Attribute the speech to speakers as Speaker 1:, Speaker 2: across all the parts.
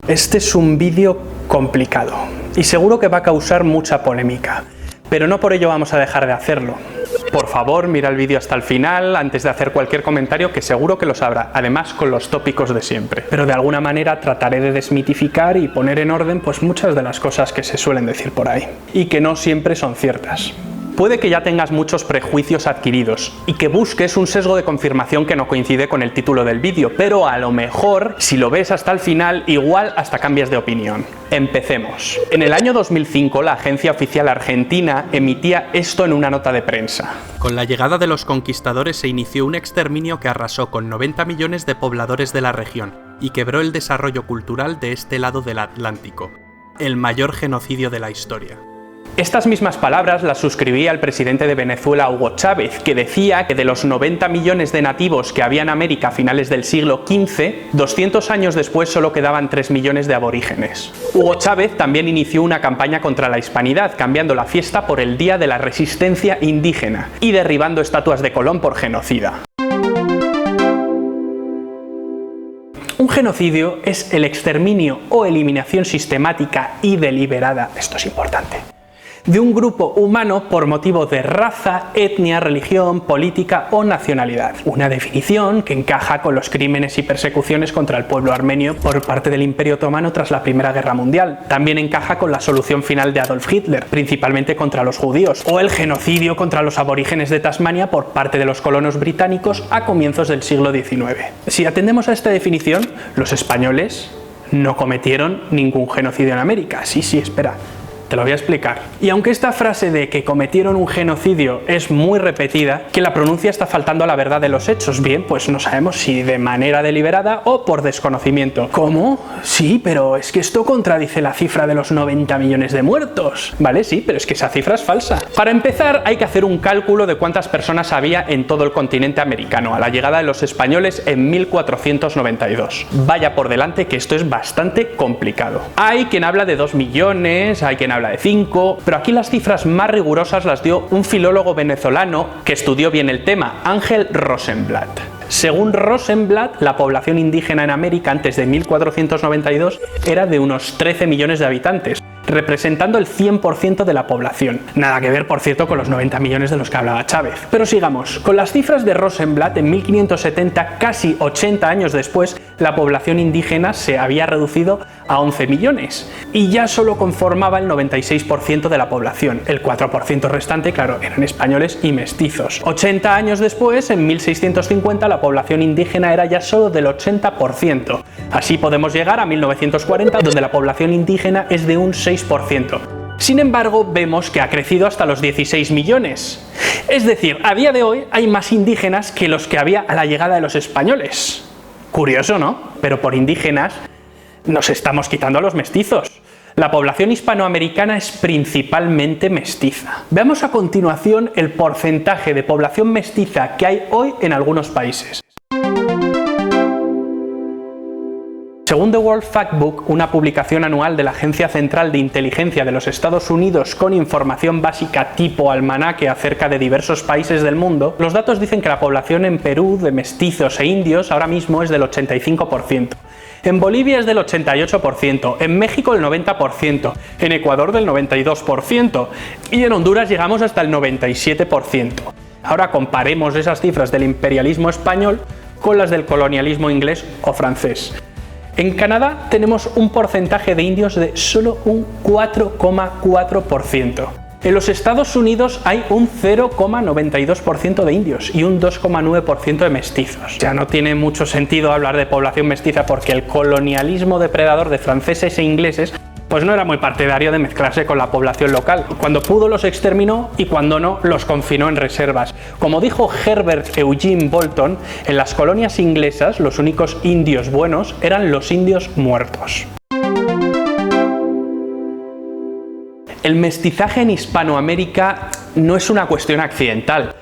Speaker 1: Este es un vídeo complicado y seguro que va a causar mucha polémica, pero no por ello vamos a dejar de hacerlo. Por favor, mira el vídeo hasta el final antes de hacer cualquier comentario, que seguro que los habrá, además con los tópicos de siempre. Pero de alguna manera trataré de desmitificar y poner en orden pues muchas de las cosas que se suelen decir por ahí y que no siempre son ciertas. Puede que ya tengas muchos prejuicios adquiridos y que busques un sesgo de confirmación que no coincide con el título del vídeo, pero a lo mejor, si lo ves hasta el final, igual hasta cambias de opinión. Empecemos. En el año 2005, la agencia oficial argentina emitía esto en una nota de prensa.
Speaker 2: Con la llegada de los conquistadores se inició un exterminio que arrasó con 90 millones de pobladores de la región y quebró el desarrollo cultural de este lado del Atlántico. El mayor genocidio de la historia.
Speaker 1: Estas mismas palabras las suscribía el presidente de Venezuela, Hugo Chávez, que decía que de los 90 millones de nativos que había en América a finales del siglo XV, 200 años después solo quedaban 3 millones de aborígenes. Hugo Chávez también inició una campaña contra la hispanidad, cambiando la fiesta por el Día de la Resistencia Indígena y derribando estatuas de Colón por genocida. Un genocidio es el exterminio o eliminación sistemática y deliberada, esto es importante, de un grupo humano por motivo de raza, etnia, religión, política o nacionalidad. Una definición que encaja con los crímenes y persecuciones contra el pueblo armenio por parte del Imperio Otomano tras la Primera Guerra Mundial. También encaja con la solución final de Adolf Hitler, principalmente contra los judíos, o el genocidio contra los aborígenes de Tasmania por parte de los colonos británicos a comienzos del siglo XIX. Si atendemos a esta definición, los españoles no cometieron ningún genocidio en América. Sí, espera. Te lo voy a explicar. Y aunque esta frase de que cometieron un genocidio es muy repetida, que la pronuncia está faltando a la verdad de los hechos. Bien, pues no sabemos si de manera deliberada o por desconocimiento. ¿Cómo? Sí, pero es que esto contradice la cifra de los 90 millones de muertos. Vale, sí, pero es que esa cifra es falsa. Para empezar, hay que hacer un cálculo de cuántas personas había en todo el continente americano a la llegada de los españoles en 1492. Vaya por delante que esto es bastante complicado. Hay quien habla de 2 millones, hay quien habla de 5, pero aquí las cifras más rigurosas las dio un filólogo venezolano que estudió bien el tema, Ángel Rosenblatt. Según Rosenblatt, la población indígena en América antes de 1492 era de unos 13 millones de habitantes, representando el 100% de la población. Nada que ver, por cierto, con los 90 millones de los que hablaba Chávez. Pero sigamos, con las cifras de Rosenblatt, en 1570, casi 80 años después, la población indígena se había reducido a 11 millones y ya solo conformaba el 96% de la población. El 4% restante, claro, eran españoles y mestizos. 80 años después, en 1650, la población indígena era ya solo del 80%. Así podemos llegar a 1940, donde la población indígena es de un 6%. Sin embargo, vemos que ha crecido hasta los 16 millones. Es decir, a día de hoy hay más indígenas que los que había a la llegada de los españoles. Curioso, ¿no? Pero por indígenas nos estamos quitando a los mestizos. La población hispanoamericana es principalmente mestiza. Veamos a continuación el porcentaje de población mestiza que hay hoy en algunos países. Según The World Factbook, una publicación anual de la Agencia Central de Inteligencia de los Estados Unidos con información básica tipo almanaque acerca de diversos países del mundo, los datos dicen que la población en Perú de mestizos e indios ahora mismo es del 85%. En Bolivia es del 88%, en México el 90%, en Ecuador del 92% y en Honduras llegamos hasta el 97%. Ahora comparemos esas cifras del imperialismo español con las del colonialismo inglés o francés. En Canadá tenemos un porcentaje de indios de solo un 4,4%. En los Estados Unidos hay un 0,92% de indios y un 2,9% de mestizos. Ya no tiene mucho sentido hablar de población mestiza porque el colonialismo depredador de franceses e ingleses pues no era muy partidario de mezclarse con la población local. Cuando pudo los exterminó y cuando no los confinó en reservas. Como dijo Herbert Eugene Bolton, en las colonias inglesas los únicos indios buenos eran los indios muertos. El mestizaje en Hispanoamérica no es una cuestión accidental,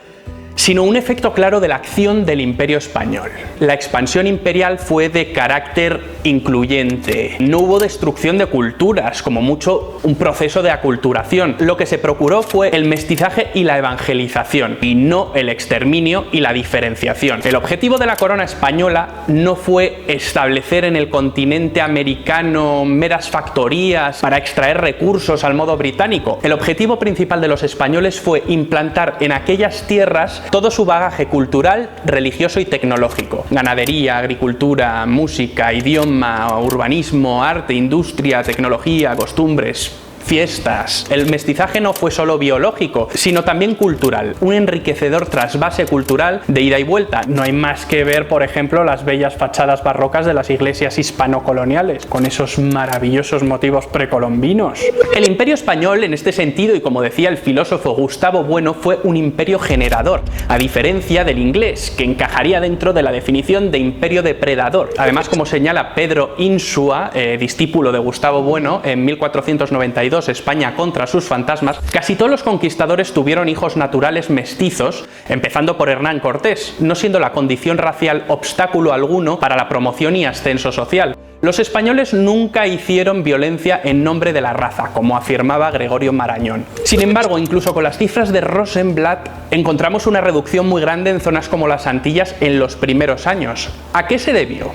Speaker 1: sino un efecto claro de la acción del Imperio Español. La expansión imperial fue de carácter incluyente. No hubo destrucción de culturas, como mucho un proceso de aculturación. Lo que se procuró fue el mestizaje y la evangelización, y no el exterminio y la diferenciación. El objetivo de la corona española no fue establecer en el continente americano meras factorías para extraer recursos al modo británico. El objetivo principal de los españoles fue implantar en aquellas tierras todo su bagaje cultural, religioso y tecnológico. Ganadería, agricultura, música, idioma, urbanismo, arte, industria, tecnología, costumbres, fiestas. El mestizaje no fue solo biológico, sino también cultural, un enriquecedor trasvase cultural de ida y vuelta. No hay más que ver, por ejemplo, las bellas fachadas barrocas de las iglesias hispano-coloniales, con esos maravillosos motivos precolombinos. El imperio español, en este sentido, y como decía el filósofo Gustavo Bueno, fue un imperio generador, a diferencia del inglés, que encajaría dentro de la definición de imperio depredador. Además, como señala Pedro Insua, discípulo de Gustavo Bueno, en 1492, España contra sus fantasmas, casi todos los conquistadores tuvieron hijos naturales mestizos, empezando por Hernán Cortés, no siendo la condición racial obstáculo alguno para la promoción y ascenso social. Los españoles nunca hicieron violencia en nombre de la raza, como afirmaba Gregorio Marañón. Sin embargo, incluso con las cifras de Rosenblatt, encontramos una reducción muy grande en zonas como las Antillas en los primeros años. ¿A qué se debió?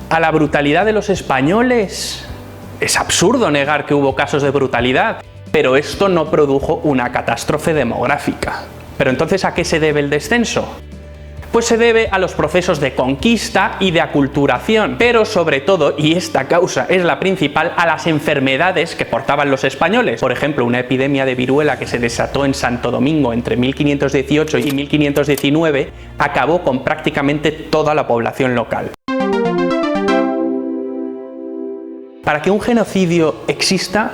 Speaker 1: ¿A la brutalidad de los españoles? Es absurdo negar que hubo casos de brutalidad, pero esto no produjo una catástrofe demográfica. ¿Pero entonces a qué se debe el descenso? Pues se debe a los procesos de conquista y de aculturación, pero sobre todo, y esta causa es la principal, a las enfermedades que portaban los españoles. Por ejemplo, una epidemia de viruela que se desató en Santo Domingo entre 1518 y 1519 acabó con prácticamente toda la población local. Para que un genocidio exista,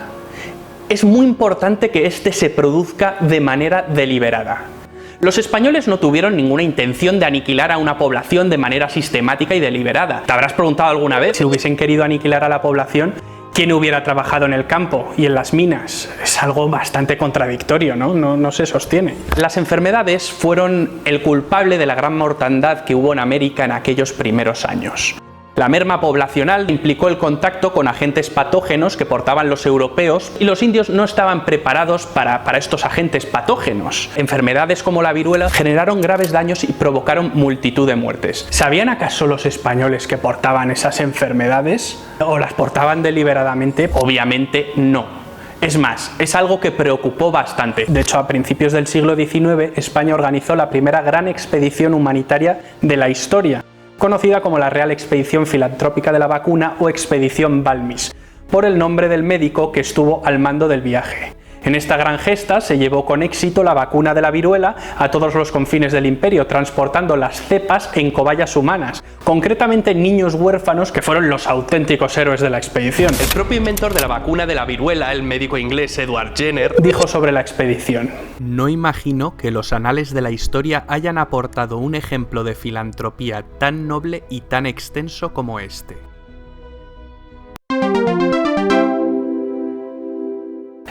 Speaker 1: es muy importante que éste se produzca de manera deliberada. Los españoles no tuvieron ninguna intención de aniquilar a una población de manera sistemática y deliberada. ¿Te habrás preguntado alguna vez si hubiesen querido aniquilar a la población, quién hubiera trabajado en el campo y en las minas? Es algo bastante contradictorio, ¿no? No se sostiene. Las enfermedades fueron el culpable de la gran mortandad que hubo en América en aquellos primeros años. La merma poblacional implicó el contacto con agentes patógenos que portaban los europeos y los indios no estaban preparados para estos agentes patógenos. Enfermedades como la viruela generaron graves daños y provocaron multitud de muertes. ¿Sabían acaso los españoles que portaban esas enfermedades? ¿O las portaban deliberadamente? Obviamente no. Es más, es algo que preocupó bastante. De hecho, a principios del siglo XIX, España organizó la primera gran expedición humanitaria de la historia, conocida como la Real Expedición Filantrópica de la Vacuna o Expedición Balmis, por el nombre del médico que estuvo al mando del viaje. En esta gran gesta se llevó con éxito la vacuna de la viruela a todos los confines del imperio, transportando las cepas en cobayas humanas, concretamente niños huérfanos que fueron los auténticos héroes de la expedición. El propio inventor de la vacuna de la viruela, el médico inglés Edward Jenner, dijo sobre la expedición:
Speaker 2: "No imagino que los anales de la historia hayan aportado un ejemplo de filantropía tan noble y tan extenso como este".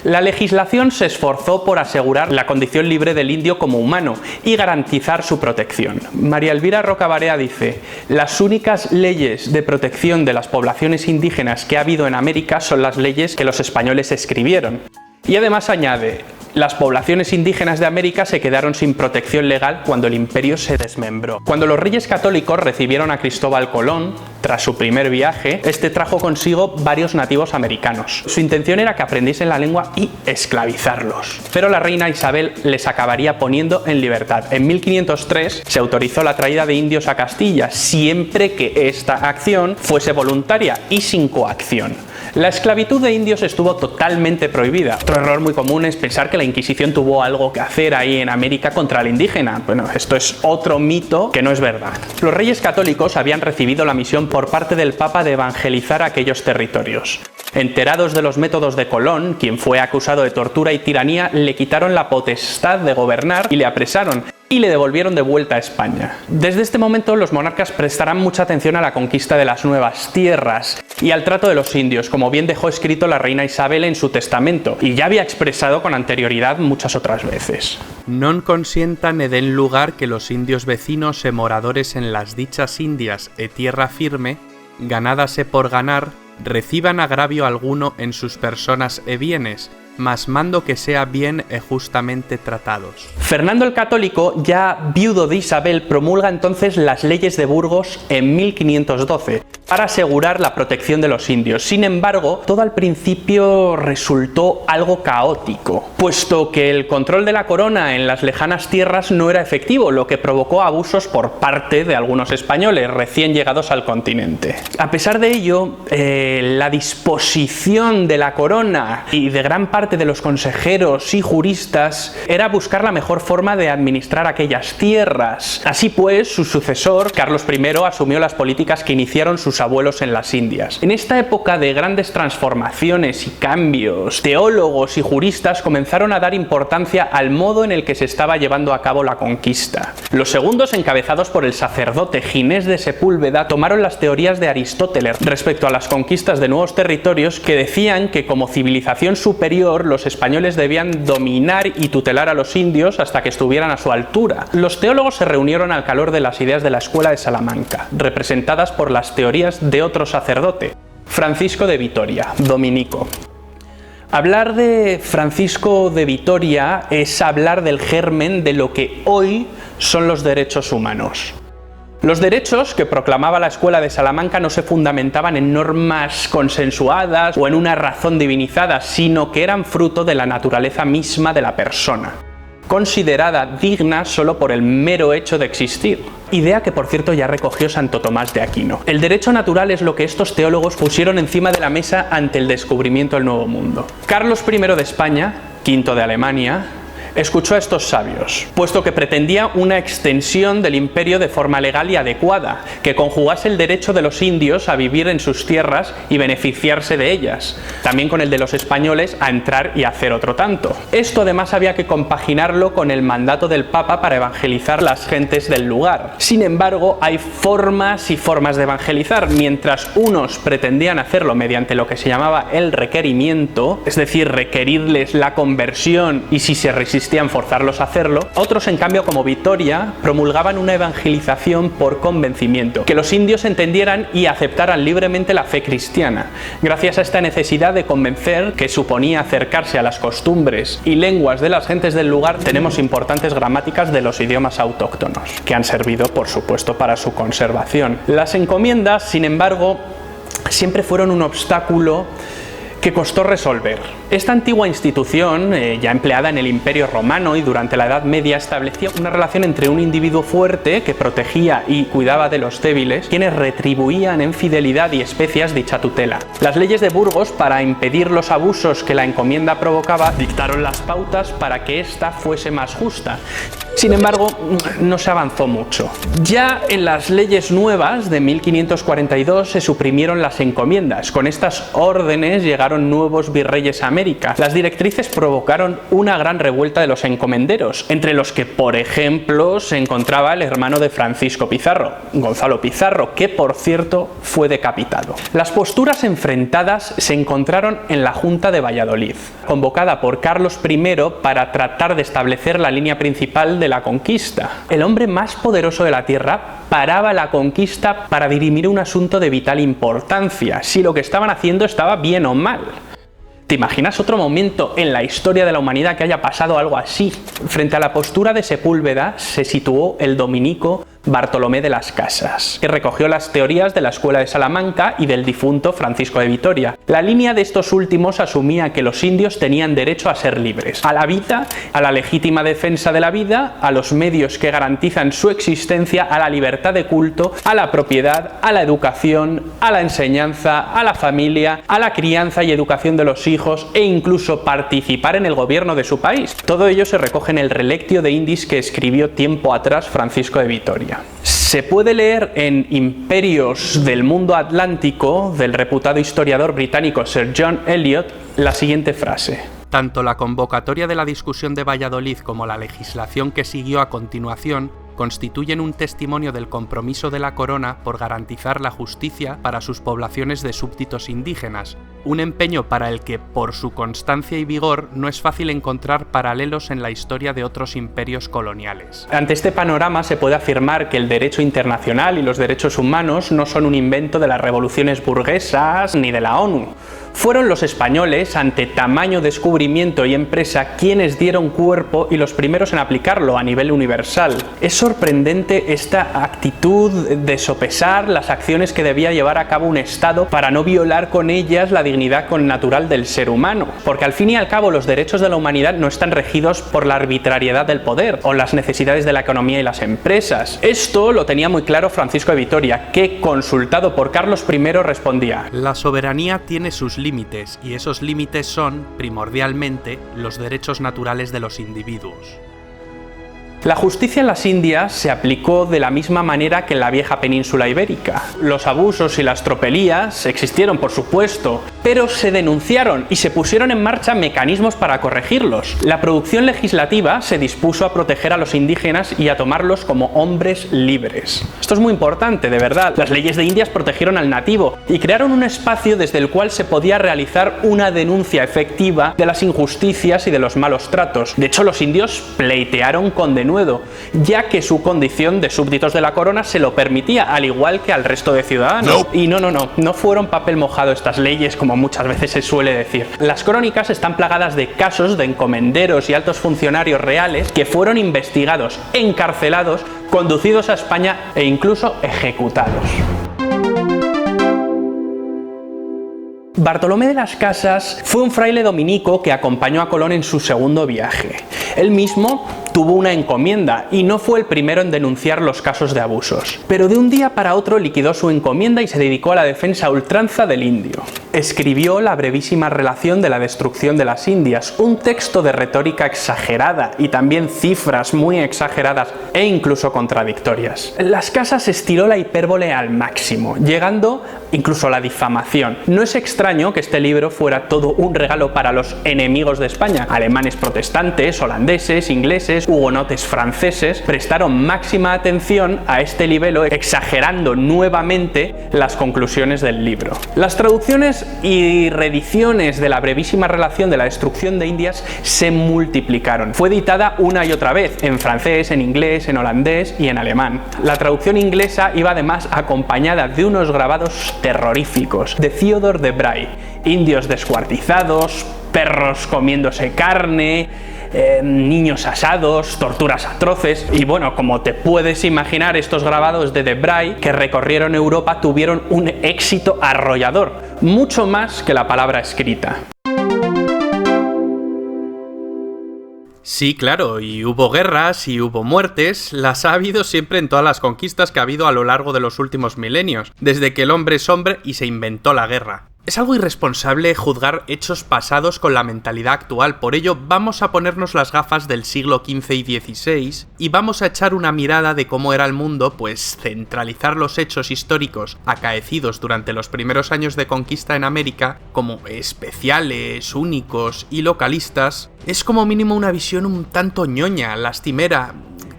Speaker 1: La legislación se esforzó por asegurar la condición libre del indio como humano y garantizar su protección. María Elvira Roca Barea dice: "Las únicas leyes de protección de las poblaciones indígenas que ha habido en América son las leyes que los españoles escribieron". Y además añade: "Las poblaciones indígenas de América se quedaron sin protección legal cuando el imperio se desmembró". Cuando los reyes católicos recibieron a Cristóbal Colón, tras su primer viaje, este trajo consigo varios nativos americanos. Su intención era que aprendiesen la lengua y esclavizarlos. Pero la reina Isabel les acabaría poniendo en libertad. En 1503 se autorizó la traída de indios a Castilla, siempre que esta acción fuese voluntaria y sin coacción. La esclavitud de indios estuvo totalmente prohibida. Otro error muy común es pensar que la Inquisición tuvo algo que hacer ahí en América contra el indígena. Bueno, esto es otro mito que no es verdad. Los reyes católicos habían recibido la misión por parte del Papa de evangelizar aquellos territorios. Enterados de los métodos de Colón, quien fue acusado de tortura y tiranía, le quitaron la potestad de gobernar y le apresaron, y le devolvieron de vuelta a España. Desde este momento los monarcas prestarán mucha atención a la conquista de las nuevas tierras y al trato de los indios, como bien dejó escrito la reina Isabel en su testamento, y ya había expresado con anterioridad muchas otras veces.
Speaker 2: Non consientan e den lugar que los indios vecinos e moradores en las dichas indias e tierra firme ganádase por ganar, reciban agravio alguno en sus personas e bienes, mas mando que sea bien e justamente tratados.
Speaker 1: Fernando el Católico, ya viudo de Isabel, promulga entonces las leyes de Burgos en 1512 para asegurar la protección de los indios. Sin embargo, todo al principio resultó algo caótico, puesto que el control de la corona en las lejanas tierras no era efectivo, lo que provocó abusos por parte de algunos españoles recién llegados al continente. A pesar de ello, la disposición de la corona y de gran parte de los consejeros y juristas era buscar la mejor forma de administrar aquellas tierras. Así pues, su sucesor, Carlos I, asumió las políticas que iniciaron sus abuelos en las Indias. En esta época de grandes transformaciones y cambios, teólogos y juristas comenzaron a dar importancia al modo en el que se estaba llevando a cabo la conquista. Los segundos, encabezados por el sacerdote Ginés de Sepúlveda, tomaron las teorías de Aristóteles respecto a las conquistas de nuevos territorios, que decían que como civilización superior los españoles debían dominar y tutelar a los indios hasta que estuvieran a su altura. Los teólogos se reunieron al calor de las ideas de la Escuela de Salamanca, representadas por las teorías de otro sacerdote, Francisco de Vitoria, dominico. Hablar de Francisco de Vitoria es hablar del germen de lo que hoy son los derechos humanos. Los derechos que proclamaba la Escuela de Salamanca no se fundamentaban en normas consensuadas o en una razón divinizada, sino que eran fruto de la naturaleza misma de la persona, considerada digna solo por el mero hecho de existir. Idea que, por cierto, ya recogió Santo Tomás de Aquino. El derecho natural es lo que estos teólogos pusieron encima de la mesa ante el descubrimiento del Nuevo Mundo. Carlos I de España, V de Alemania, escuchó a estos sabios, puesto que pretendía una extensión del imperio de forma legal y adecuada, que conjugase el derecho de los indios a vivir en sus tierras y beneficiarse de ellas, también con el de los españoles a entrar y hacer otro tanto. Esto además había que compaginarlo con el mandato del Papa para evangelizar las gentes del lugar. Sin embargo, hay formas y formas de evangelizar. Mientras unos pretendían hacerlo mediante lo que se llamaba el requerimiento, es decir, requerirles la conversión y si se resistían forzarlos a hacerlo, otros en cambio como Vitoria promulgaban una evangelización por convencimiento, que los indios entendieran y aceptaran libremente la fe cristiana. Gracias a esta necesidad de convencer, que suponía acercarse a las costumbres y lenguas de las gentes del lugar, tenemos importantes gramáticas de los idiomas autóctonos, que han servido por supuesto para su conservación. Las encomiendas, sin embargo, siempre fueron un obstáculo que costó resolver. Esta antigua institución, ya empleada en el Imperio Romano y durante la Edad Media, establecía una relación entre un individuo fuerte que protegía y cuidaba de los débiles, quienes retribuían en fidelidad y especias dicha tutela. Las leyes de Burgos, para impedir los abusos que la encomienda provocaba, dictaron las pautas para que ésta fuese más justa. Sin embargo, no se avanzó mucho. Ya en las leyes nuevas de 1542 se suprimieron las encomiendas. Con estas órdenes llegaron nuevos virreyes a América. Las directrices provocaron una gran revuelta de los encomenderos, entre los que, por ejemplo, se encontraba el hermano de Francisco Pizarro, Gonzalo Pizarro, que por cierto fue decapitado. Las posturas enfrentadas se encontraron en la Junta de Valladolid, convocada por Carlos I para tratar de establecer la línea principal de la conquista. El hombre más poderoso de la tierra paraba la conquista para dirimir un asunto de vital importancia, si lo que estaban haciendo estaba bien o mal. ¿Te imaginas otro momento en la historia de la humanidad que haya pasado algo así? Frente a la postura de Sepúlveda se situó el dominico Bartolomé de las Casas, que recogió las teorías de la Escuela de Salamanca y del difunto Francisco de Vitoria. La línea de estos últimos asumía que los indios tenían derecho a ser libres, a la vida, a la legítima defensa de la vida, a los medios que garantizan su existencia, a la libertad de culto, a la propiedad, a la educación, a la enseñanza, a la familia, a la crianza y educación de los hijos e incluso participar en el gobierno de su país. Todo ello se recoge en el Relectio de Indis que escribió tiempo atrás Francisco de Vitoria. Se puede leer en Imperios del Mundo Atlántico, del reputado historiador británico Sir John Eliot, la siguiente frase:
Speaker 2: tanto la convocatoria de la discusión de Valladolid como la legislación que siguió a continuación constituyen un testimonio del compromiso de la corona por garantizar la justicia para sus poblaciones de súbditos indígenas, un empeño para el que, por su constancia y vigor, no es fácil encontrar paralelos en la historia de otros imperios coloniales.
Speaker 1: Ante este panorama se puede afirmar que el derecho internacional y los derechos humanos no son un invento de las revoluciones burguesas ni de la ONU. Fueron los españoles, ante tamaño descubrimiento y empresa, quienes dieron cuerpo y los primeros en aplicarlo a nivel universal. Es sorprendente esta actitud de sopesar las acciones que debía llevar a cabo un Estado para no violar con ellas la dignidad connatural del ser humano. Porque al fin y al cabo los derechos de la humanidad no están regidos por la arbitrariedad del poder o las necesidades de la economía y las empresas. Esto lo tenía muy claro Francisco de Vitoria, que, consultado por Carlos I, respondía:
Speaker 2: la soberanía tiene sus límites, y esos límites son, primordialmente, los derechos naturales de los individuos.
Speaker 1: La justicia en las Indias se aplicó de la misma manera que en la vieja península ibérica. Los abusos y las tropelías existieron, por supuesto, pero se denunciaron y se pusieron en marcha mecanismos para corregirlos. La producción legislativa se dispuso a proteger a los indígenas y a tomarlos como hombres libres. Esto es muy importante, de verdad. Las leyes de Indias protegieron al nativo y crearon un espacio desde el cual se podía realizar una denuncia efectiva de las injusticias y de los malos tratos. De hecho, los indios pleitearon con denuedo, ya que su condición de súbditos de la corona se lo permitía, al igual que al resto de ciudadanos. Y no fueron papel mojado estas leyes, como muchas veces se suele decir. Las crónicas están plagadas de casos de encomenderos y altos funcionarios reales que fueron investigados, encarcelados, conducidos a España e incluso ejecutados. Bartolomé de las Casas fue un fraile dominico que acompañó a Colón en su segundo viaje. Él mismo tuvo una encomienda y no fue el primero en denunciar los casos de abusos. Pero de un día para otro liquidó su encomienda y se dedicó a la defensa a ultranza del indio. Escribió la brevísima relación de la destrucción de las Indias, un texto de retórica exagerada y también cifras muy exageradas e incluso contradictorias. Las Casas estiró la hipérbole al máximo, llegando incluso a la difamación. No es extraño que este libro fuera todo un regalo para los enemigos de España. Alemanes protestantes, holandeses, ingleses, hugonotes franceses prestaron máxima atención a este libelo, exagerando nuevamente las conclusiones del libro. Las traducciones y reediciones de la brevísima relación de la destrucción de Indias se multiplicaron. Fue editada una y otra vez, en francés, en inglés, en holandés y en alemán. La traducción inglesa iba además acompañada de unos grabados terroríficos de Theodore de Bray: indios descuartizados, perros comiéndose carne, niños asados, torturas atroces. Y bueno, como te puedes imaginar, estos grabados de Bray, que recorrieron Europa, tuvieron un éxito arrollador, mucho más que la palabra escrita.
Speaker 2: Sí, claro, y hubo guerras y hubo muertes, las ha habido siempre en todas las conquistas que ha habido a lo largo de los últimos milenios, desde que el hombre es hombre y se inventó la guerra. Es algo irresponsable juzgar hechos pasados con la mentalidad actual, por ello vamos a ponernos las gafas del siglo XV y XVI y vamos a echar una mirada de cómo era el mundo, pues centralizar los hechos históricos acaecidos durante los primeros años de conquista en América como especiales, únicos y localistas es como mínimo una visión un tanto ñoña, lastimera,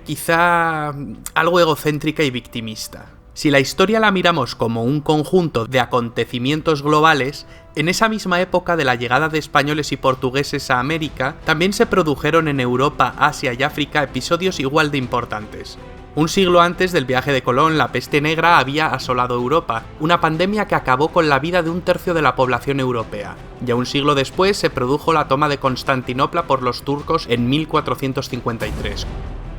Speaker 2: quizá algo egocéntrica y victimista. Si la historia la miramos como un conjunto de acontecimientos globales, en esa misma época de la llegada de españoles y portugueses a América, también se produjeron en Europa, Asia y África episodios igual de importantes. Un siglo antes del viaje de Colón, la peste negra había asolado Europa, una pandemia que acabó con la vida de un tercio de la población europea. Ya un siglo después se produjo la toma de Constantinopla por los turcos en 1453.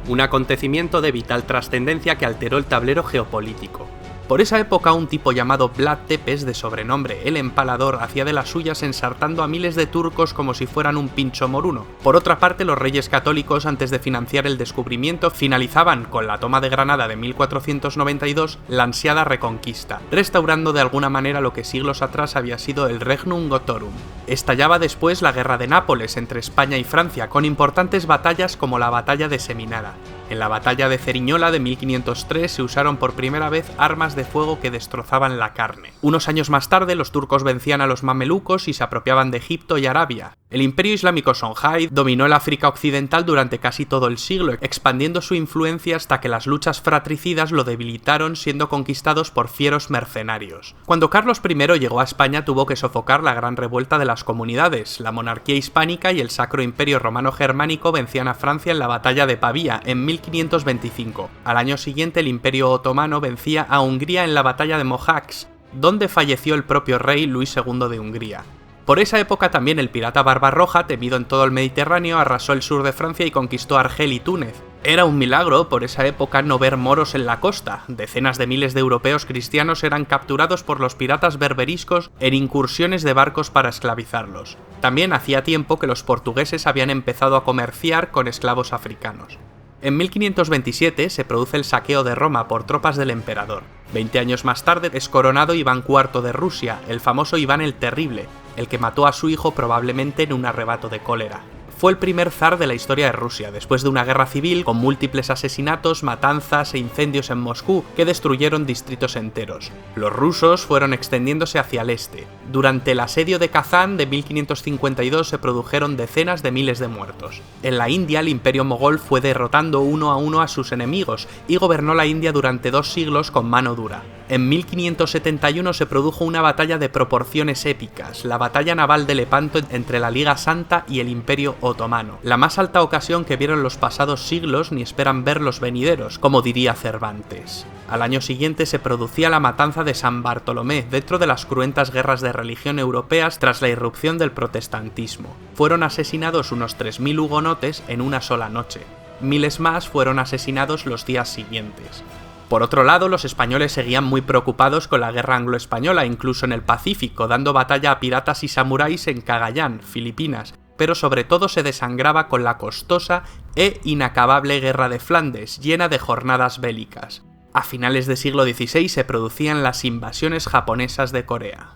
Speaker 2: Un acontecimiento de vital trascendencia que alteró el tablero geopolítico. Por esa época un tipo llamado Vlad Tepes, de sobrenombre El Empalador, hacía de las suyas ensartando a miles de turcos como si fueran un pincho moruno. Por otra parte, los reyes católicos, antes de financiar el descubrimiento, finalizaban con la toma de Granada de 1492 la ansiada reconquista, restaurando de alguna manera lo que siglos atrás había sido el Regnum Gotorum. Estallaba después la Guerra de Nápoles entre España y Francia, con importantes batallas como la Batalla de Seminara. En la Batalla de Ceriñola de 1503 se usaron por primera vez armas de fuego que destrozaban la carne. Unos años más tarde, los turcos vencían a los mamelucos y se apropiaban de Egipto y Arabia. El Imperio Islámico Songhai dominó el África Occidental durante casi todo el siglo, expandiendo su influencia hasta que las luchas fratricidas lo debilitaron, siendo conquistados por fieros mercenarios. Cuando Carlos I llegó a España, tuvo que sofocar la gran revuelta de las comunidades. La monarquía hispánica y el Sacro Imperio Romano Germánico vencían a Francia en la batalla de Pavía en 1525. Al año siguiente, el Imperio Otomano vencía a Hungría en la batalla de Mohacs, donde falleció el propio rey Luis II de Hungría. Por esa época también el pirata Barbarroja, temido en todo el Mediterráneo, arrasó el sur de Francia y conquistó Argel y Túnez. Era un milagro por esa época no ver moros en la costa. Decenas de miles de europeos cristianos eran capturados por los piratas berberiscos en incursiones de barcos para esclavizarlos. También hacía tiempo que los portugueses habían empezado a comerciar con esclavos africanos. En 1527 se produce el saqueo de Roma por tropas del emperador. 20 años más tarde es coronado Iván IV de Rusia, el famoso Iván el Terrible, el que mató a su hijo probablemente en un arrebato de cólera. Fue el primer zar de la historia de Rusia, después de una guerra civil con múltiples asesinatos, matanzas e incendios en Moscú que destruyeron distritos enteros. Los rusos fueron extendiéndose hacia el este. Durante el asedio de Kazán de 1552 se produjeron decenas de miles de muertos. En la India, el imperio mogol fue derrotando uno a uno a sus enemigos y gobernó la India durante 2 siglos con mano dura. En 1571 se produjo una batalla de proporciones épicas, la batalla naval de Lepanto entre la Liga Santa y el Imperio Otomano, la más alta ocasión que vieron los pasados siglos ni esperan ver los venideros, como diría Cervantes. Al año siguiente se producía la matanza de San Bartolomé, dentro de las cruentas guerras de religión europeas tras la irrupción del protestantismo. Fueron asesinados unos 3000 hugonotes en una sola noche. Miles más fueron asesinados los días siguientes. Por otro lado, los españoles seguían muy preocupados con la guerra anglo-española, incluso en el Pacífico, dando batalla a piratas y samuráis en Cagayán, Filipinas, pero sobre todo se desangraba con la costosa e inacabable Guerra de Flandes, llena de jornadas bélicas. A finales del siglo XVI se producían las invasiones japonesas de Corea.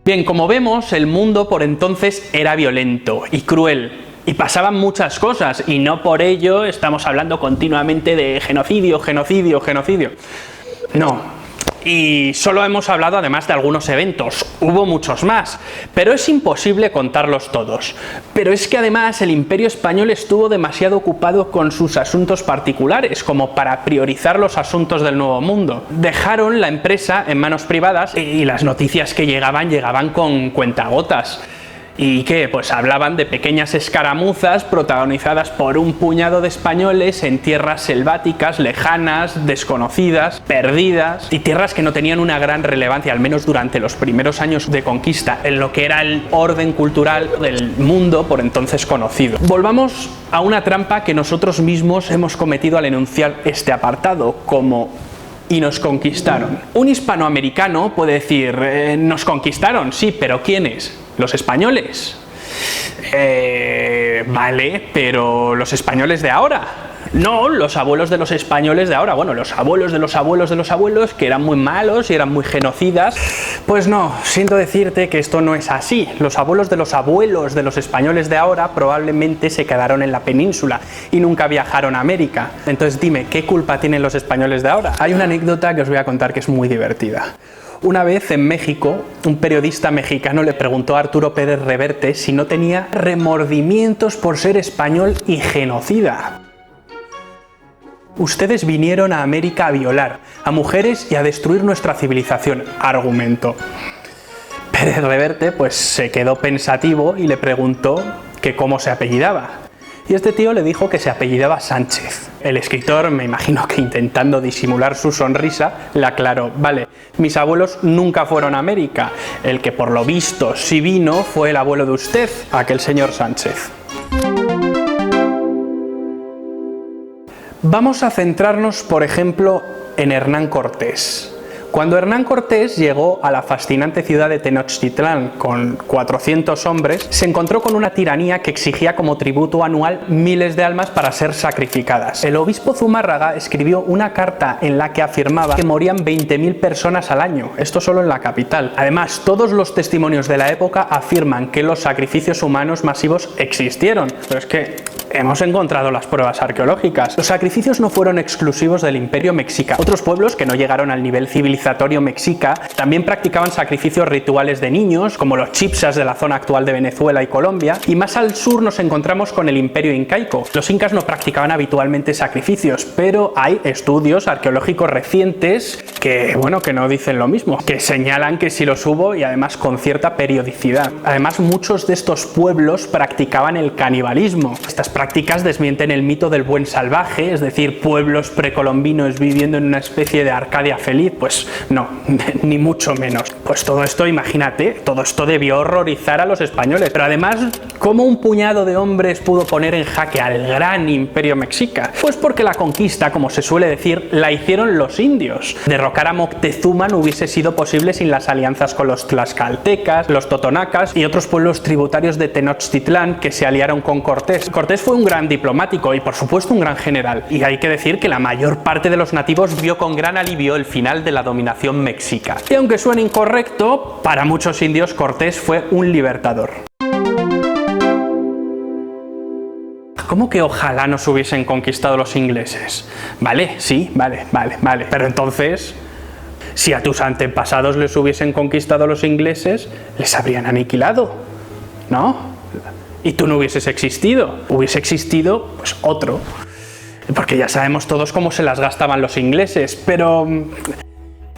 Speaker 1: Bien, como vemos, el mundo por entonces era violento y cruel. Y pasaban muchas cosas, y no por ello estamos hablando continuamente de genocidio, genocidio, genocidio. No. Y solo hemos hablado además de algunos eventos, hubo muchos más, pero es imposible contarlos todos. Pero es que además el Imperio Español estuvo demasiado ocupado con sus asuntos particulares como para priorizar los asuntos del Nuevo Mundo. Dejaron la empresa en manos privadas y las noticias que llegaban con cuentagotas. ¿Y qué? Pues hablaban de pequeñas escaramuzas protagonizadas por un puñado de españoles en tierras selváticas, lejanas, desconocidas, perdidas, y tierras que no tenían una gran relevancia, al menos durante los primeros años de conquista, en lo que era el orden cultural del mundo por entonces conocido. Volvamos a una trampa que nosotros mismos hemos cometido al enunciar este apartado, como y nos conquistaron. Un hispanoamericano puede decir, nos conquistaron, sí, pero ¿quiénes? ¿Los españoles? Vale, pero ¿los españoles de ahora? No, los abuelos de los españoles de ahora. Bueno, los abuelos de los abuelos de los abuelos, que eran muy malos y eran muy genocidas. Pues no, siento decirte que esto no es así. Los abuelos de los españoles de ahora probablemente se quedaron en la península y nunca viajaron a América. Entonces dime, ¿qué culpa tienen los españoles de ahora? Hay una anécdota que os voy a contar que es muy divertida. Una vez en México, un periodista mexicano le preguntó a Arturo Pérez Reverte si no tenía remordimientos por ser español y genocida. Ustedes vinieron a América a violar a mujeres y a destruir nuestra civilización, argumentó. Pérez Reverte pues se quedó pensativo y le preguntó que cómo se apellidaba. Y este tío le dijo que se apellidaba Sánchez. El escritor, me imagino que intentando disimular su sonrisa, le aclaró, vale, mis abuelos nunca fueron a América, el que por lo visto sí vino fue el abuelo de usted, aquel señor Sánchez. Vamos a centrarnos, por ejemplo, en Hernán Cortés. Cuando Hernán Cortés llegó a la fascinante ciudad de Tenochtitlán con 400 hombres, se encontró con una tiranía que exigía como tributo anual miles de almas para ser sacrificadas. El obispo Zumárraga escribió una carta en la que afirmaba que morían 20.000 personas al año, esto solo en la capital. Además, todos los testimonios de la época afirman que los sacrificios humanos masivos existieron, pero es que hemos encontrado las pruebas arqueológicas. Los sacrificios no fueron exclusivos del Imperio Mexica. Otros pueblos que no llegaron al nivel civilizatorio mexica también practicaban sacrificios rituales de niños, como los chipsas de la zona actual de Venezuela y Colombia, y más al sur nos encontramos con el Imperio Incaico. Los incas no practicaban habitualmente sacrificios, pero hay estudios arqueológicos recientes que, bueno, que no dicen lo mismo, que señalan que sí los hubo y además con cierta periodicidad. Además, muchos de estos pueblos practicaban el canibalismo. Estas prácticas desmienten el mito del buen salvaje, es decir, pueblos precolombinos viviendo en una especie de Arcadia feliz. Pues no, ni mucho menos. Pues todo esto, imagínate, todo esto debió horrorizar a los españoles. Pero además, ¿cómo un puñado de hombres pudo poner en jaque al gran imperio mexica? Pues porque la conquista, como se suele decir, la hicieron los indios. Derrocar a Moctezuma no hubiese sido posible sin las alianzas con los tlaxcaltecas, los totonacas y otros pueblos tributarios de Tenochtitlán que se aliaron con Cortés. Cortés fue un gran diplomático y por supuesto un gran general, y hay que decir que la mayor parte de los nativos vio con gran alivio el final de la dominación mexica. Y aunque suene incorrecto, para muchos indios Cortés fue un libertador. ¿Cómo que ojalá nos hubiesen conquistado los ingleses? Vale, sí, vale, pero entonces, si a tus antepasados les hubiesen conquistado los ingleses, les habrían aniquilado, ¿no? Y tú no hubieses existido, hubiese existido pues otro, porque ya sabemos todos cómo se las gastaban los ingleses, pero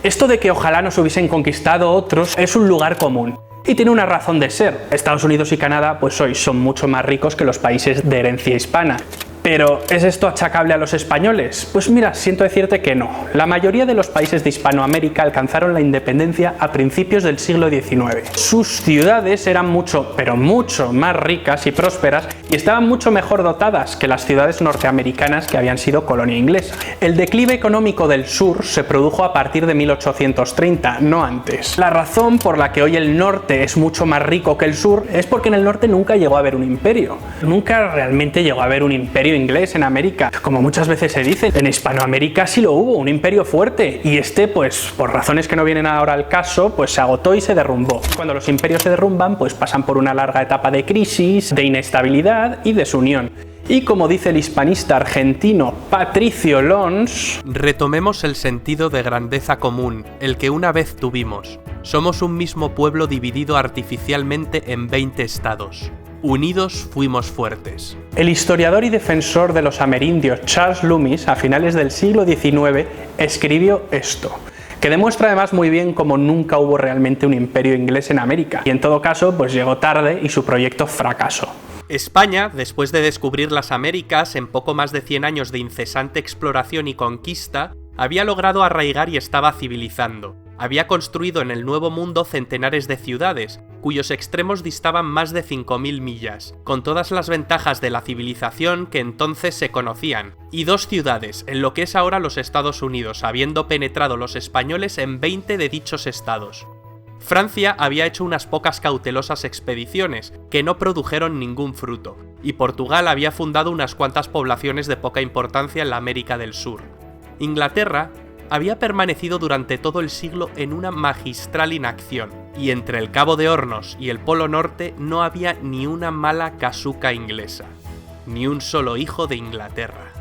Speaker 1: esto de que ojalá nos hubiesen conquistado otros es un lugar común. Y tiene una razón de ser. Estados Unidos y Canadá pues hoy son mucho más ricos que los países de herencia hispana. ¿Pero es esto achacable a los españoles? Pues mira, siento decirte que no. La mayoría de los países de Hispanoamérica alcanzaron la independencia a principios del siglo XIX. Sus ciudades eran mucho, pero mucho más ricas y prósperas y estaban mucho mejor dotadas que las ciudades norteamericanas que habían sido colonia inglesa. El declive económico del sur se produjo a partir de 1830, no antes. La razón por la que hoy el norte es mucho más rico que el sur es porque en el norte nunca llegó a haber un imperio. Nunca realmente llegó a haber un imperio inglés en América, como muchas veces se dice. En Hispanoamérica sí lo hubo, un imperio fuerte, y este, pues por razones que no vienen ahora al caso, pues se agotó y se derrumbó. Cuando los imperios se derrumban, pues pasan por una larga etapa de crisis, de inestabilidad y desunión. Y como dice el hispanista argentino Patricio Lons,
Speaker 2: retomemos el sentido de grandeza común, el que una vez tuvimos. Somos un mismo pueblo dividido artificialmente en 20 estados. Unidos fuimos fuertes.
Speaker 1: El historiador y defensor de los amerindios Charles Loomis, a finales del siglo XIX, escribió esto, que demuestra además muy bien cómo nunca hubo realmente un imperio inglés en América, y en todo caso pues llegó tarde y su proyecto fracasó.
Speaker 2: España, después de descubrir las Américas en poco más de 100 años de incesante exploración y conquista, había logrado arraigar y estaba civilizando. Había construido en el Nuevo Mundo centenares de ciudades, cuyos extremos distaban más de 5.000 millas, con todas las ventajas de la civilización que entonces se conocían, y 2 ciudades, en lo que es ahora los Estados Unidos, habiendo penetrado los españoles en 20 de dichos estados. Francia había hecho unas pocas cautelosas expediciones, que no produjeron ningún fruto, y Portugal había fundado unas cuantas poblaciones de poca importancia en la América del Sur. Inglaterra había permanecido durante todo el siglo en una magistral inacción, y entre el Cabo de Hornos y el Polo Norte no había ni una mala casuca inglesa, ni un solo hijo de Inglaterra.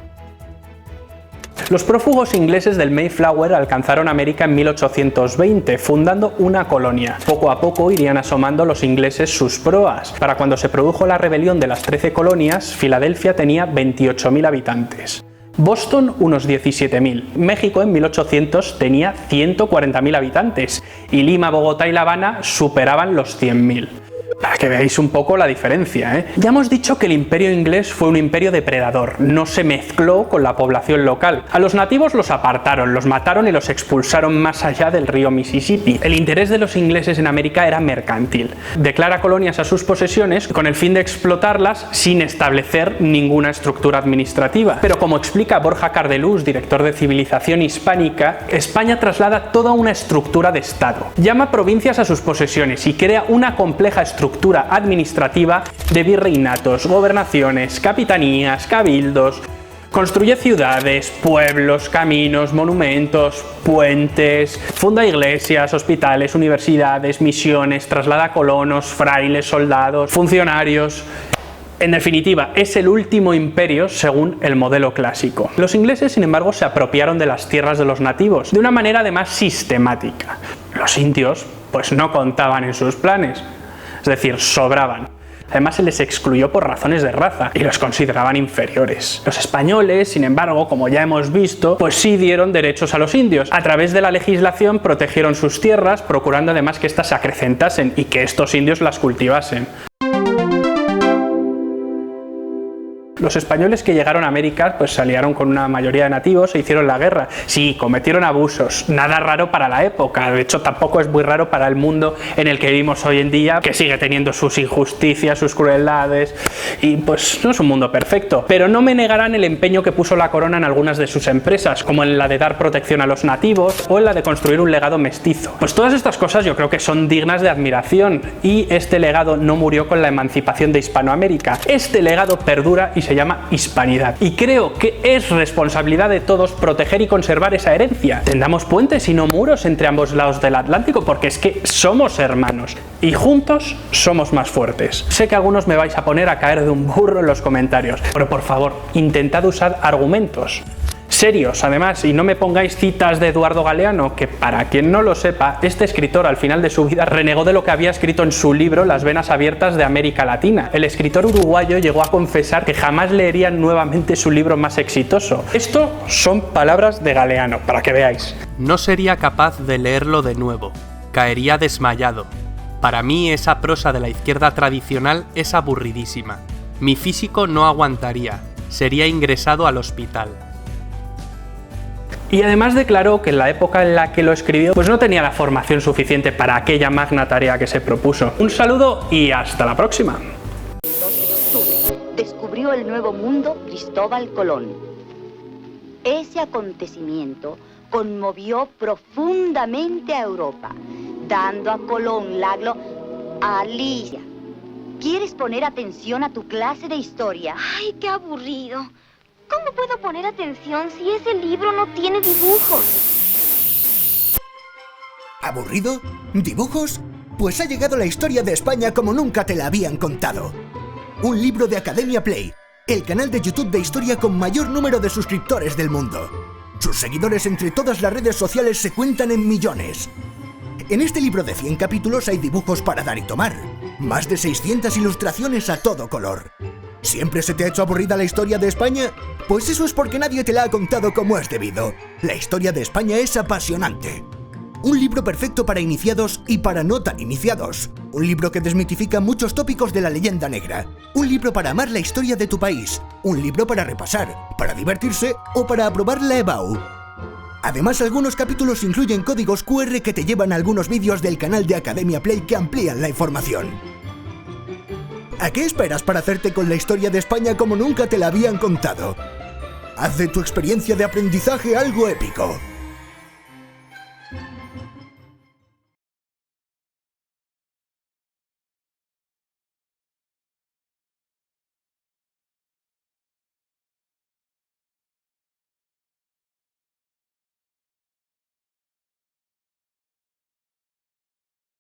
Speaker 1: Los prófugos ingleses del Mayflower alcanzaron América en 1820, fundando una colonia. Poco a poco irían asomando los ingleses sus proas. Para cuando se produjo la rebelión de las 13 colonias, Filadelfia tenía 28.000 habitantes. Boston unos 17.000, México en 1800 tenía 140.000 habitantes y Lima, Bogotá y La Habana superaban los 100.000. para que veáis un poco la diferencia, ¿eh? Ya hemos dicho que el imperio inglés fue un imperio depredador, no se mezcló con la población local. A los nativos los apartaron, los mataron y los expulsaron más allá del río Mississippi. El interés de los ingleses en América era mercantil. Declara colonias a sus posesiones con el fin de explotarlas sin establecer ninguna estructura administrativa. Pero como explica Borja Cardelús, director de Civilización Hispánica, España traslada toda una estructura de Estado. Llama provincias a sus posesiones y crea una compleja estructura administrativa de virreinatos, gobernaciones, capitanías, cabildos. Construye ciudades, pueblos, caminos, monumentos, puentes, funda iglesias, hospitales, universidades, misiones, traslada colonos, frailes, soldados, funcionarios. En definitiva, es el último imperio según el modelo clásico. Los ingleses, sin embargo, se apropiaron de las tierras de los nativos, de una manera además sistemática. Los indios, pues no contaban en sus planes, es decir, sobraban. Además se les excluyó por razones de raza y los consideraban inferiores. Los españoles, sin embargo, como ya hemos visto, pues sí dieron derechos a los indios. A través de la legislación protegieron sus tierras, procurando además que éstas se acrecentasen y que estos indios las cultivasen. Los españoles que llegaron a América pues se aliaron con una mayoría de nativos e hicieron la guerra. Sí, cometieron abusos, nada raro para la época, de hecho tampoco es muy raro para el mundo en el que vivimos hoy en día, que sigue teniendo sus injusticias, sus crueldades, y pues no es un mundo perfecto. Pero no me negarán el empeño que puso la corona en algunas de sus empresas, como en la de dar protección a los nativos o en la de construir un legado mestizo. Pues todas estas cosas yo creo que son dignas de admiración, y este legado no murió con la emancipación de Hispanoamérica. Este legado perdura y se llama hispanidad. Y creo que es responsabilidad de todos proteger y conservar esa herencia. Tendamos puentes y no muros entre ambos lados del Atlántico, porque es que somos hermanos y juntos somos más fuertes. Sé que algunos me vais a poner a caer de un burro en los comentarios, pero por favor, intentad usar argumentos serios, además, y no me pongáis citas de Eduardo Galeano, que para quien no lo sepa, este escritor al final de su vida renegó de lo que había escrito en su libro Las venas abiertas de América Latina. El escritor uruguayo llegó a confesar que jamás leería nuevamente su libro más exitoso. Esto son palabras de Galeano, para que veáis.
Speaker 2: No sería capaz de leerlo de nuevo. Caería desmayado. Para mí esa prosa de la izquierda tradicional es aburridísima. Mi físico no aguantaría. Sería ingresado al hospital.
Speaker 1: Y además declaró que en la época en la que lo escribió pues no tenía la formación suficiente para aquella magna tarea que se propuso. Un saludo y hasta la próxima.
Speaker 3: El 12 de octubre descubrió el Nuevo Mundo Cristóbal Colón. Ese acontecimiento conmovió profundamente a Europa, dando a Colón la Alicia, ¿quieres poner atención a tu clase de historia?
Speaker 4: ¡Ay, qué aburrido! ¿Cómo puedo poner atención si ese libro no tiene dibujos?
Speaker 5: ¿Aburrido? ¿Dibujos? Pues ha llegado la historia de España como nunca te la habían contado. Un libro de Academia Play, el canal de YouTube de historia con mayor número de suscriptores del mundo. Sus seguidores entre todas las redes sociales se cuentan en millones. En este libro de 100 capítulos hay dibujos para dar y tomar. Más de 600 ilustraciones a todo color. ¿Siempre se te ha hecho aburrida la historia de España? Pues eso es porque nadie te la ha contado como es debido. La historia de España es apasionante. Un libro perfecto para iniciados y para no tan iniciados. Un libro que desmitifica muchos tópicos de la leyenda negra. Un libro para amar la historia de tu país. Un libro para repasar, para divertirse o para aprobar la EBAU. Además, algunos capítulos incluyen códigos QR que te llevan a algunos vídeos del canal de Academia Play que amplían la información. ¿A qué esperas para hacerte con la historia de España como nunca te la habían contado? Haz de tu experiencia de aprendizaje algo épico.